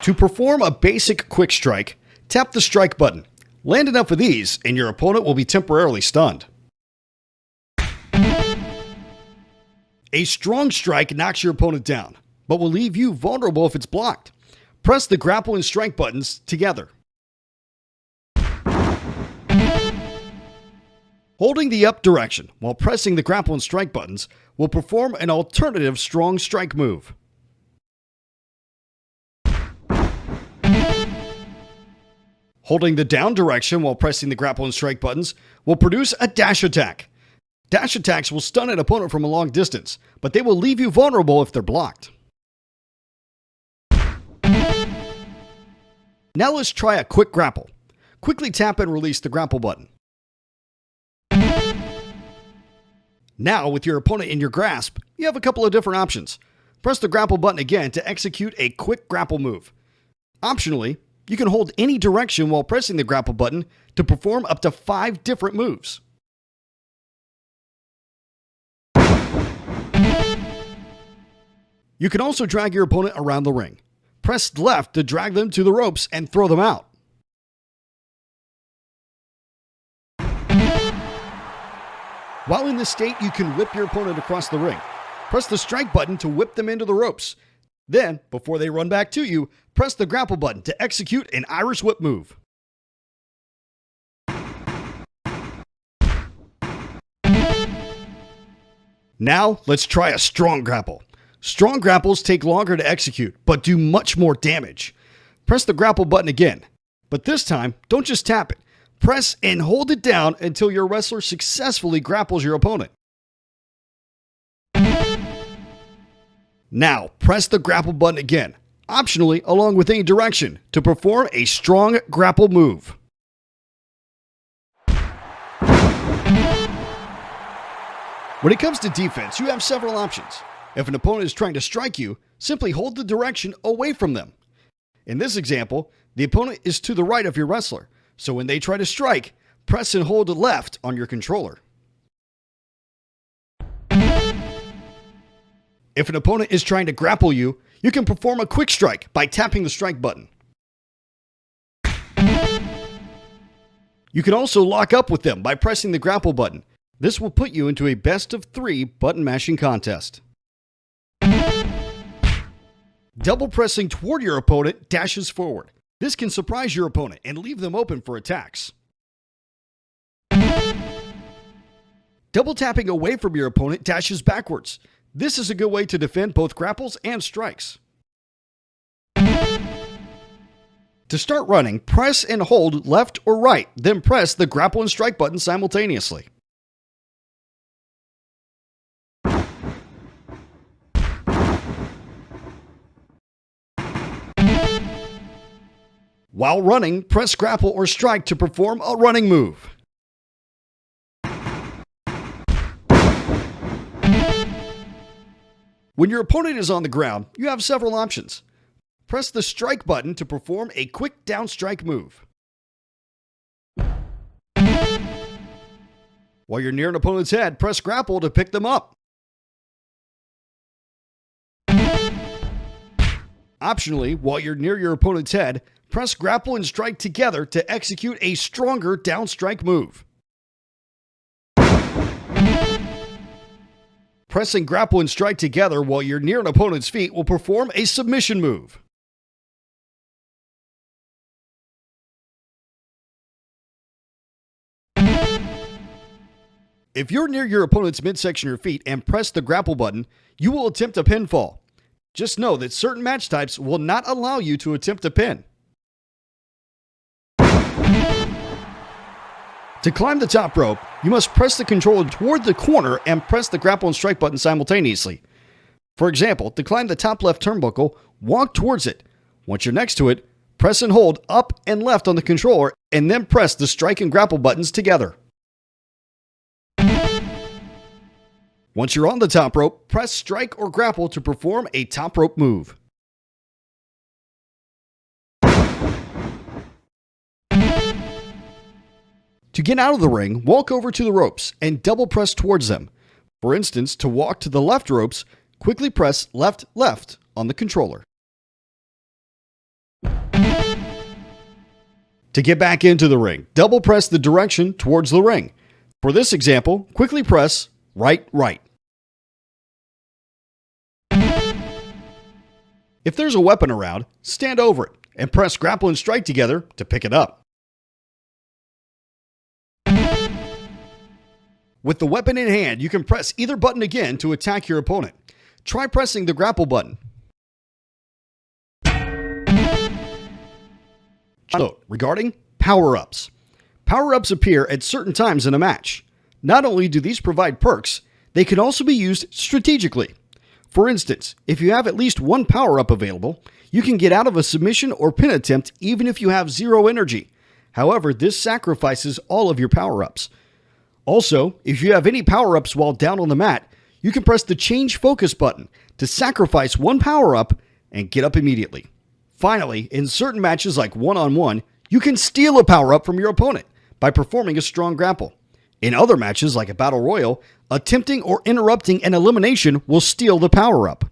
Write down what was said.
To perform a basic quick strike, tap the strike button. Land enough of these and your opponent will be temporarily stunned. A strong strike knocks your opponent down, but will leave you vulnerable if it's blocked. Press the grapple and strike buttons together. Holding the up direction while pressing the grapple and strike buttons will perform an alternative strong strike move. Holding the down direction while pressing the grapple and strike buttons will produce a dash attack. Dash attacks will stun an opponent from a long distance, but they will leave you vulnerable if they're blocked. Now let's try a quick grapple. Quickly tap and release the grapple button. Now, with your opponent in your grasp, you have a couple of different options. Press the grapple button again to execute a quick grapple move. Optionally, you can hold any direction while pressing the grapple button to perform up to 5 different moves. You can also drag your opponent around the ring. Press left to drag them to the ropes and throw them out. While in this state, you can whip your opponent across the ring. Press the strike button to whip them into the ropes. Then, before they run back to you, press the grapple button to execute an Irish whip move. Now, let's try a strong grapple. Strong grapples take longer to execute, but do much more damage. Press the grapple button again, but this time, don't just tap it. Press and hold it down until your wrestler successfully grapples your opponent. Now, press the grapple button again, optionally along with any direction, to perform a strong grapple move. When it comes to defense, you have several options. If an opponent is trying to strike you, simply hold the direction away from them. In this example, the opponent is to the right of your wrestler, so when they try to strike, press and hold left on your controller. If an opponent is trying to grapple you, you can perform a quick strike by tapping the strike button. You can also lock up with them by pressing the grapple button. This will put you into a best of 3 button mashing contest. Double pressing toward your opponent dashes forward. This can surprise your opponent and leave them open for attacks. Double tapping away from your opponent dashes backwards. This is a good way to defend both grapples and strikes. To start running, press and hold left or right, then press the grapple and strike button simultaneously. While running, press grapple or strike to perform a running move. When your opponent is on the ground, you have several options. Press the strike button to perform a quick down strike move. While you're near an opponent's head, press grapple to pick them up. Optionally, while you're near your opponent's head, press grapple and strike together to execute a stronger down strike move. Pressing grapple and strike together while you're near an opponent's feet will perform a submission move. If you're near your opponent's midsection or feet and press the grapple button, you will attempt a pinfall. Just know that certain match types will not allow you to attempt a pin. To climb the top rope, you must press the controller toward the corner and press the grapple and strike button simultaneously. For example, to climb the top left turnbuckle, walk towards it. Once you're next to it, press and hold up and left on the controller and then press the strike and grapple buttons together. Once you're on the top rope, press strike or grapple to perform a top rope move. To get out of the ring, walk over to the ropes and double press towards them. For instance, to walk to the left ropes, quickly press left, left on the controller. To get back into the ring, double press the direction towards the ring. For this example, quickly press right, right. If there's a weapon around, stand over it and press grapple and strike together to pick it up. With the weapon in hand, you can press either button again to attack your opponent. Try pressing the grapple button. Note regarding power-ups. Power-ups appear at certain times in a match. Not only do these provide perks, they can also be used strategically. For instance, if you have at least one power-up available, you can get out of a submission or pin attempt even if you have 0 energy. However, this sacrifices all of your power-ups. Also, if you have any power-ups while down on the mat, you can press the change focus button to sacrifice one power-up and get up immediately. Finally, in certain matches like one-on-one, you can steal a power-up from your opponent by performing a strong grapple. In other matches like a battle royal, attempting or interrupting an elimination will steal the power-up.